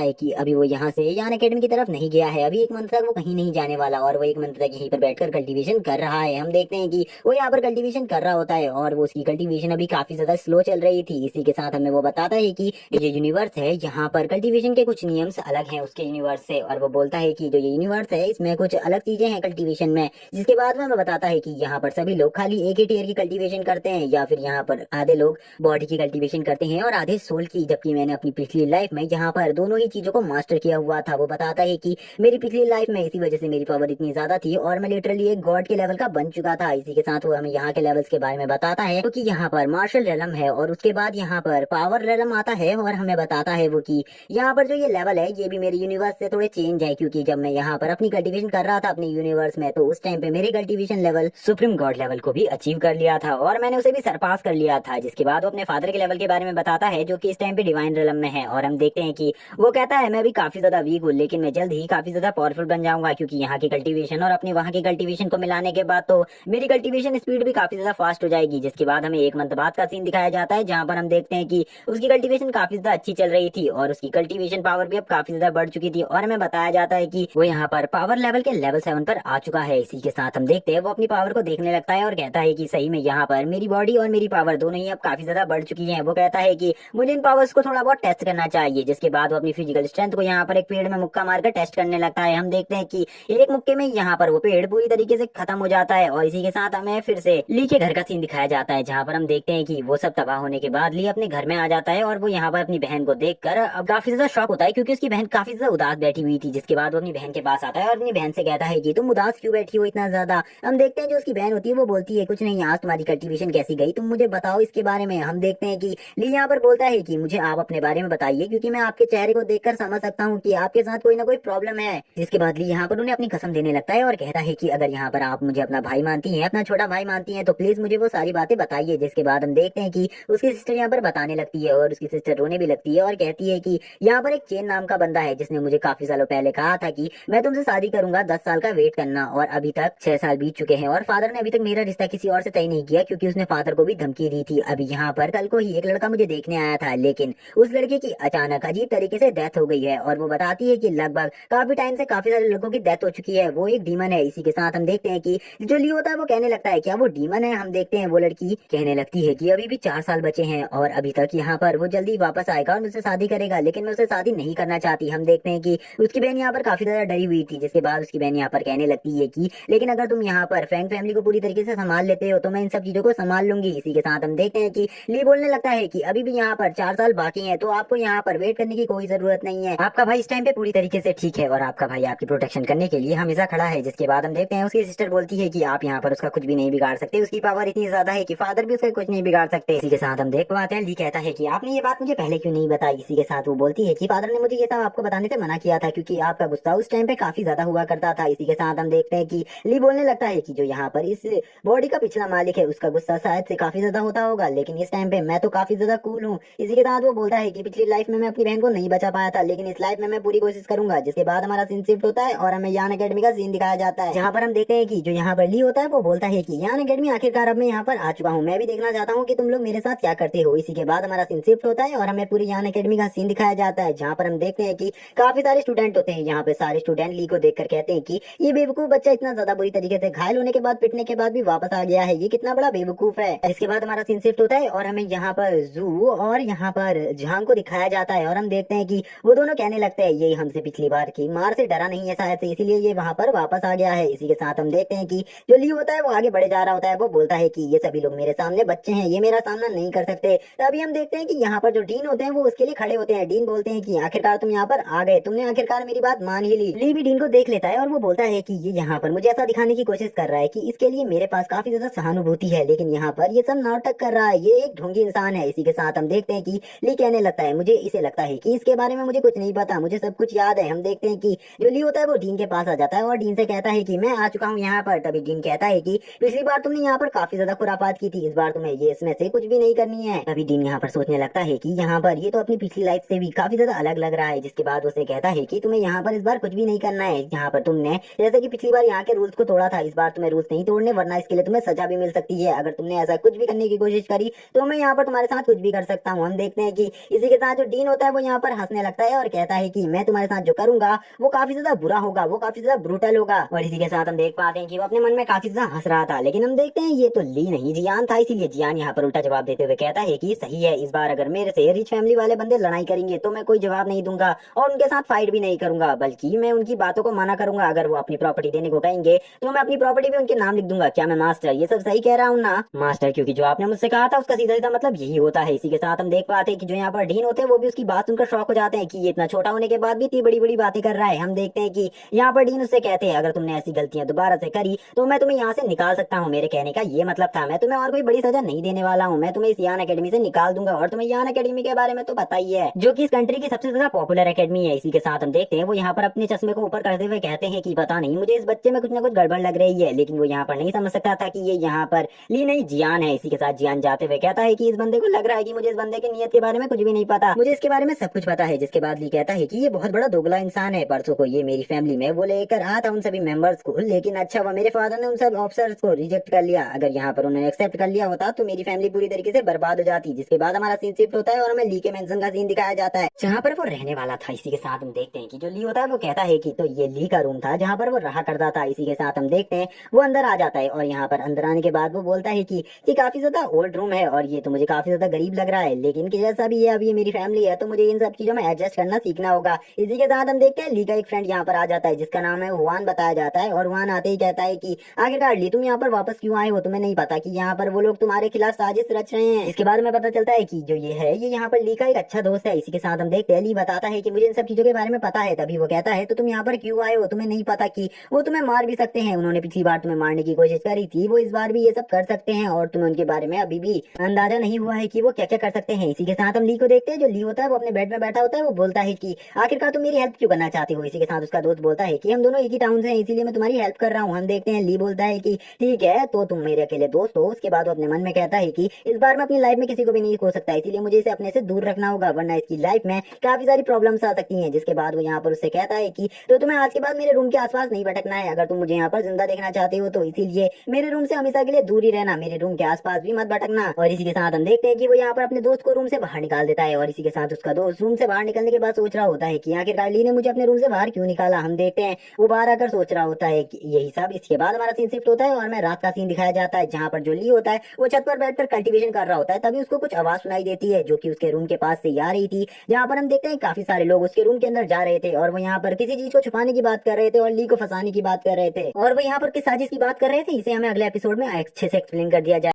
है कि अभी वो यहाँ से यान अकेडमी की तरफ नहीं गया है, अभी एक मंथ तक वो कहीं नहीं जाने वाला और वो एक मंथ तक यहीं पर बैठकर कल्टीवेशन कर रहा है। हम देखते हैं कि वो यहाँ पर कल्टीवेशन कर रहा होता है और वो उसकी कल्टीवेशन अभी काफी ज्यादा स्लो चल रही थी। इसी के साथ हमें वो बताता है कि ये यूनिवर्स है, यहाँ पर कल्टीवेशन के कुछ नियम अलग हैं उसके यूनिवर्स से, और वो बोलता है कि जो ये यूनिवर्स है इसमें कुछ अलग चीजें हैं कल्टीवेशन में। जिसके बाद में हमें बताता है कि यहाँ पर सभी लोग खाली एक ही टीयर की कल्टीवेशन करते हैं, या फिर यहाँ पर आधे लोग बॉडी की कल्टीवेशन करते हैं और आधे सोल की। जबकि मैंने अपनी पिछली लाइफ में यहाँ पर दोनों ही चीजों को मास्टर किया हुआ था। वो बताता है कि मेरी पिछली लाइफ में इसी वजह से मेरी पावर इतनी ज्यादा थी और मैं लिटरली एक गॉड के लेवल का बन चुका था। इसी के साथ वो हमें यहाँ के लेवल्स के बारे में बताता है क्योंकि यहाँ पर मार्शल रेलम है और उसके बाद यहाँ पर पावर रेलम आता है और हमें बताता है वो कि यहाँ पर जो ये लेवल है ये भी मेरे यूनिवर्स से थोड़े चेंज है, क्योंकि जब मैं यहाँ पर अपनी कल्टीवेशन कर रहा था अपने यूनिवर्स में तो उस टाइम पे मेरे cultivation level supreme God level को भी अचीव कर लिया था और मैंने उसे भी सरपास कर लिया था। जिसके बाद वो अपने फादर के लेवल के बारे में बताता है जो कि इस टाइम पे डिवाइन रेलम में है और हम देखते हैं कि वो कहता है मैं भी काफी ज्यादा वीक हूँ लेकिन मैं जल्द ही काफी ज्यादा पावरफुल बन जाऊंगा, क्योंकि यहाँ की कल्टीवेशन और अपने वहाँ की कल्टीवेशन को मिलाने के बाद तो मेरी कल्टीवेशन स्पीड भी काफी ज्यादा फास्ट हो जाएगी। जिसके बाद हमें एक मंथ बाद का सीन दिखाया जाता है जहाँ पर हम देखते हैं कि उसकी कल्टीवेशन काफी ज्यादा अच्छी चल रही थी और उसकी कल्टीवेशन पावर भी अब काफी ज्यादा बढ़ चुकी थी और हमें बताया जाता है कि वो यहाँ पर पावर लेवल के लेवल 7 पर आ चुका है। इसी के साथ हम देखते हैं वो अपनी पावर को देखने लगता है और कहता है कि सही में यहाँ पर मेरी बॉडी और मेरी पावर दोनों ही अब काफी ज्यादा बढ़ चुकी है। वो कहता है कि मुझे इन पावर्स को थोड़ा बहुत टेस्ट करना चाहिए। जिसके बाद वो अपनी फिजिकल स्ट्रेंथ को यहाँ पर एक पेड़ में मुक्का मारकर टेस्ट करने लगता है। हम देखते हैं कि एक मुक्के में यहाँ पर वो पेड़ पूरी तरीके से खत्म हो जाता है और इसी के साथ हमें फिर से ली के घर का सीन दिखाया जाता है जहाँ पर हम देखते हैं कि वो सब तबाह होने के बाद ली अपने घर में आ जाता है और वो यहाँ पर अपनी बहन को देखकर अब काफी ज्यादा शॉक होता है क्योंकि उसकी बहन काफी ज्यादा उदास बैठी हुई थी। जिसके बाद वो अपनी बहन के पास आता है और अपनी बहन से कहता है कि तुम उदास क्यों बैठी हो इतना ज्यादा। हम देखते हैं जो उसकी बहन होती है वो बोलती है कुछ नहीं, आज तुम्हारी कल्टीवेशन कैसी गई तुम मुझे बताओ इसके बारे में। हम देखते हैं कि ली यहाँ पर बोलता है कि मुझे आप अपने बारे में बताइए क्योंकि मैं आपके चेहरे को देखकर समझ सकता हूँ कि आपके साथ कोई ना कोई प्रॉब्लम है। जिसके बाद ली यहाँ पर उन्हें अपनी कसम देने लगता है और कहता है कि अगर यहाँ पर आप मुझे अपना भाई मानती हैं, अपना छोटा भाई मानती हैं तो प्लीज मुझे वो सारी बातें बताइए। जिसके बाद हम देखते हैं कि उसकी सिस्टर यहाँ पर बताने लगती है और उसकी सिस्टर रोने भी लगती है और कहती है कि यहाँ पर एक चेन नाम का बंदा है जिसने मुझे काफी सालों पहले कहा था कि मैं तुमसे शादी करूंगा, 10 साल का वेट करना, और अभी तक 6 साल बीत चुके हैं और फादर ने अभी तक मेरा रिश्ता किसी और से तय नहीं किया क्योंकि उसने फादर को भी धमकी दी थी। अभी यहाँ पर कल को ही एक लड़का मुझे देखने आया था लेकिन उस लड़के की अचानक अजीब तरीके से डेथ हो गई है और वो बताती है कि लगभग काफी टाइम से काफी सारे लोगों की डेथ हो चुकी है, वो एक डीमन है। इसी के साथ हम देखते हैं कि जो ली होता है वो कहने लगता है क्या वो डीमन है। हम देखते हैं वो लड़की कहने लगती है कि अभी भी 4 साल बचे हैं और अभी तक यहाँ पर वो जल्दी वापस आएगा और मुझसे शादी करेगा, लेकिन मैं उससे शादी नहीं करना चाहती। हम देखते हैं कि उसकी बहन यहाँ पर काफी ज्यादा डरी हुई थी। जिसके बाद उसकी बहन यहाँ पर कहने लगती है कि लेकिन अगर तुम यहाँ पर फ्रैंक फैमिली को पूरी तरीके से संभाल लेते हो तो मैं इन सब चीजों को संभाल लूंगी। इसी के साथ हम देखते हैं कि ली बोलने लगता है कि अभी भी यहाँ पर 4 साल बाकी हैं तो आपको यहाँ पर वेट करने की कोई जरूरत नहीं है, आपका भाई इस टाइम पे पूरी तरीके से ठीक है और आपका भाई आपकी प्रोटेक्शन करने के लिए हमेशा खड़ा है। जिसके बाद हम देखते हैं उसकी सिस्टर बोलती है कि आप यहाँ पर उसका कुछ भी नहीं बिगाड़ सकते, उसकी पावर इतनी ज्यादा है कि फादर भी उसका कुछ नहीं बिगाड़ सकते। इसी के साथ हम देख पाते हैं ली कहता है कि आपने ये बात मुझे पहले क्यों नहीं बताई। इसी के साथ वो बोलती है कि फादर ने मुझे ये सब आपको बताने से मना किया था क्योंकि आपका गुस्सा उस टाइम पे काफी ज्यादा हुआ करता था। इसी के साथ हम देखते हैं कि ली बोलने लगता है कि जो यहाँ पर इस बॉडी का पिछला मालिक है उसका गुस्सा शायद से काफी ज्यादा होता होगा लेकिन इस टाइम पे मैं तो काफी ज्यादा कूल हूँ। इसी के साथ वो बोलता है कि पिछली लाइफ में मैं अपनी बहन को नहीं बचा पाया था लेकिन इस लाइफ में मैं पूरी कोशिश करूंगा। जिसके बाद हमारा सीन शिफ्ट होता है और हमें यान अकेडमी का सीन दिखाया जाता है जहाँ पर हम देखते हैं कि जो यहाँ पर ली होता है वो बोलता है कि यान अकेडमी आखिरकार अब मैं यहाँ पर आ चुका हूँ, मैं भी देखना चाहता हूँ कि तुम लोग मेरे साथ क्या करते हो। इसी के बाद हमारा सीन शिफ्ट होता है और हमें पूरी यान अकेडमी का सीन दिखाया जाता है जहाँ पर हम देखते हैं कि काफी सारे स्टूडेंट होते हैं। यहाँ पे सारे स्टूडेंट ली को देखकर कहते हैं कि ये बेवकूफ बच्चा इतना ज्यादा बुरी तरीके से घायल होने के बाद पिटने के बाद भी वापस आ गया है, ये कितना बड़ा बेवकूफ है। इसके बाद हमारा सीन शिफ्ट होता है और हमें यहाँ पर जू और यहाँ पर झांग को दिखाया जाता है और हम देखते हैं कि वो दोनों कहने लगते हैं ये हमसे पिछली बार की मार से डरा नहीं है शायद से इसीलिए ये वहाँ पर वापस आ गया है। इसी के साथ हम देखते हैं कि जो ली होता है वो आगे बढ़े जा रहा होता है, वो बोलता है कि ये सभी लोग मेरे सामने बच्चे हैं, ये मेरा सामना नहीं कर सकते। तभी हम देखते हैं कि यहाँ पर जो डीन होते हैं वो उसके लिए खड़े होते हैं। डीन बोलते हैं कि आखिरकार तुम यहाँ पर आ गए, तुमने आखिरकार मेरी बात मान ही ली। ली भी डीन को देख लेता है और वो बोलता है कि ये यहाँ पर मुझे ऐसा दिखाने की कोशिश कर रहा है कि इसके लिए मेरे पास काफी ज्यादा सहानुभूति है लेकिन यहाँ पर ये सब नाटक कर रहा है, ये एक ढोंगी इंसान है। इसी के साथ हम देखते हैं कि ली कहने लगता है मुझे इसे लगता है कि इसके बारे में मुझे कुछ नहीं पता, मुझे सब कुछ याद है। हम देखते हैं कि जो ली होता है वो डीन के पास आ जाता है और डीन से कहता है कि मैं आ चुका हूँ यहाँ पर। तभी डीन कहता है कि पिछली बार तुमने यहाँ पर काफी ज्यादा खुरापात की थी, इस बार तुम्हें ये इसमें से कुछ भी नहीं करनी है। तभी डीन यहाँ पर सोचने लगता है कि यहाँ पर ये तो अपनी पिछली लाइफ से भी काफी ज्यादा अलग लग रहा है। जिसके बाद उसे कहता है कि तुम्हें यहाँ पर इस बार कुछ भी नहीं करना है, यहाँ पर तुमने जैसे कि पिछली बार यहाँ के रूल्स को तोड़ा था, इस बार तुम्हें रूल्स नहीं तोड़ने वरना इसके लिए तुम्हें सजा भी मिल सकती है। अगर तुमने ऐसा कुछ भी करने की कोशिश करी तो तो मैं यहाँ पर तुम्हारे साथ कुछ भी कर सकता हूँ। हम देखते हैं कि इसी के साथ जो डीन होता है वो यहाँ पर हंसने लगता है और कहता है कि मैं तुम्हारे साथ जो करूंगा वो काफी ज्यादा बुरा होगा, वो काफी ज्यादा ब्रूटल होगा। और इसी के साथ हम देख पाते हैं कि वो अपने मन में काफी ज्यादा हंस रहा था, लेकिन हम देखते हैं ये तो ली नहीं जियान था। इसीलिए जियान यहाँ पर उल्टा जवाब देते हुए कहता है कि सही है, इस बार अगर मेरे से रिच फैमिली वाले बंदे लड़ाई करेंगे तो मैं कोई जवाब नहीं दूंगा और उनके साथ फाइट भी नहीं करूंगा, बल्कि मैं उनकी बातों को माना करूंगा। अगर वो अपनी प्रॉपर्टी देने को कहेंगे तो मैं अपनी प्रॉपर्टी भी उनके नाम लिख दूंगा। क्या मैं मास्टर ये सब सही कह रहा हूँ ना मास्टर? क्योंकि जो आपने मुझसे कहा था उसका सीधा सीधा मतलब यही होता है। इसी के साथ हम देख पाते हैं कि जो यहाँ पर डीन होते हैं वो भी उसकी बात सुनकर शॉक हो जाते हैं कि ये इतना छोटा होने के बाद भी इतनी बड़ी बड़ी बातें कर रहा है। हम देखते हैं कि यहाँ पर डीन उससे कहते हैं अगर तुमने ऐसी गलतियां दोबारा से करी तो मैं तुम्हें यहाँ से निकाल सकता हूँ। मेरे कहने का ये मतलब था, मैं तुम्हें और कोई बड़ी सजा नहीं देने वाला हूँ, मैं तुम्हें इस यान अकेडमी से निकाल दूंगा। और तुम्हें यान अकेडमी के बारे में तो पता ही है, जो कि इस कंट्री की सबसे ज्यादा पॉपुलर अकेडमी है। इसी के साथ हम देखते हैं वो यहाँ पर अपने चश्मे को ऊपर करते हुए कहते हैं कि पता नहीं मुझे इस बच्चे में कुछ ना कुछ गड़बड़ लग रही है, लेकिन वो यहाँ पर नहीं समझ सकता था कि ये यहाँ पर ली नहीं जियान है। इसी के साथ जियान जाते हुए कहता है कि इस बंदे को लग रहा है कि मुझे इस बंदे की नीयत के बारे में कुछ भी नहीं पता, मुझे इसके बारे में सब कुछ पता है। जिसके बाद ली कहता है कि ये बहुत बड़ा दोगला इंसान है, परसों को ये मेरी फैमिली में वो लेकर आया था उन सभी मेंबर्स को, लेकिन अच्छा वो मेरे फादर ने उन सब ऑफिसर्स को रिजेक्ट कर लिया। अगर यहाँ पर उन्होंने एक्सेप्ट कर लिया होता तो मेरी फैमिली पूरी तरीके से बर्बाद हो जाती। जिसके बाद हमारा सीन शिफ्ट होता है और हमें ली के मेंशन का सीन दिखाया जाता है जहाँ पर वो रहने वाला था। इसी के साथ हम देखते हैं कि जो ली होता है वो कहता है कि तो ये ली का रूम था जहाँ पर वो रहा करता था। इसी के साथ हम देखते हैं वो अंदर आ जाता है और यहाँ पर अंदर आने के बाद वो बोलता है कि ये काफी ज्यादा ओल्ड रूम है और ये तो मुझे काफी ज्यादा गरीब लग रहा है, लेकिन कि जैसा भी है अब ये मेरी फैमिली है तो मुझे इन सब चीजों में एडजस्ट करना सीखना होगा। इसी के साथ हम देखते हैं ली का एक फ्रेंड यहाँ पर आ जाता है जिसका नाम है हुआन बताया जाता है। और हुआन आते ही कहता है कि आखिरकार ली तुम यहाँ पर वापस क्यों आए हो? तुम्हें नहीं पता कि यहाँ पर वो लोग तुम्हारे खिलाफ साजिश रच रहे हैं? इसके बाद में पता चलता है कि जो ये है ये यहाँ पर ली का एक अच्छा दोस्त है। इसी के साथ हम देखते हैं ली बताता है कि मुझे इन सब चीजों के बारे में पता है। तभी वो कहता है तो तुम यहाँ पर क्यों आए हो? तुम्हें नहीं पता कि वो तुम्हें मार भी सकते हैं? उन्होंने पिछली बार तुम्हें मारने की कोशिश करी थी, वो इस बार भी ये सब कर सकते हैं और तुम्हें उनके बारे में अभी भी अंदाजा नहीं हुआ है कि वो क्या क्या कर सकते हैं। इसी के साथ हम ली को देखते हैं। जो ली होता है वो अपने बेड में बैठा होता है, वो बोलता है कि आखिरकार तुम मेरी हेल्प क्यों करना चाहते हो? इसी के साथ उसका दोस्त बोलता है कि हम दोनों एक ही टाउन से हैं इसीलिए मैं तुम्हारी हेल्प कर रहा हूँ। हम देखते हैं ली बोलता है कि ठीक है तो तुम मेरे अकेले दोस्त हो। उसके बाद वो अपने मन में कहता है कि इस बार मैं अपनी लाइफ में किसी को भी नहीं खो सकता, इसीलिए मुझे इसे अपने से दूर रखना होगा वरना इसकी लाइफ में काफी सारी प्रॉब्लम्स आ सकती हैं। जिसके बाद वो यहाँ पर उससे कहता है कि तो तुम्हें आज के बाद मेरे रूम के आसपास नहीं भटकना है, अगर तुम मुझे यहाँ पर जिंदा देखना चाहते हो तो इसीलिए मेरे रूम से हमेशा के लिए दूर ही रहना, मेरे रूम के आसपास भी मत भटकना। और इसी के साथ हम देखते हैं कि वो यहाँ पर अपने दोस्त को रूम से बाहर निकाल देता है और इसी के साथ उसका दोस्त रूम से बाहर निकलने के बाद सोच रहा होता है कि आखिरकार ली ने मुझे अपने रूम से बाहर क्यों निकाला। हम देखते हैं वो बाहर आकर सोच रहा होता है कि यही सब। इसके बाद हमारा सीन शिफ्ट होता है और हमें रात का सीन दिखाया जाता है जहाँ पर जो ली होता है वो छत पर बैठकर कल्टीवेशन कर रहा होता है। तभी उसको कुछ आवाज सुनाई देती है जो कि उसके रूम के पास से आ रही थी, जहाँ पर हम देखते हैं काफी सारे लोग उसके रूम के अंदर जा रहे थे और वो यहाँ पर किसी चीज को छुपाने की बात कर रहे थे और ली को फंसाने की बात कर रहे थे और वो यहाँ पर किस साजिश की बात कर रहे थे इसे हमें अगले एपिसोड में अच्छे से एक्सप्लेन कर दिया जाए।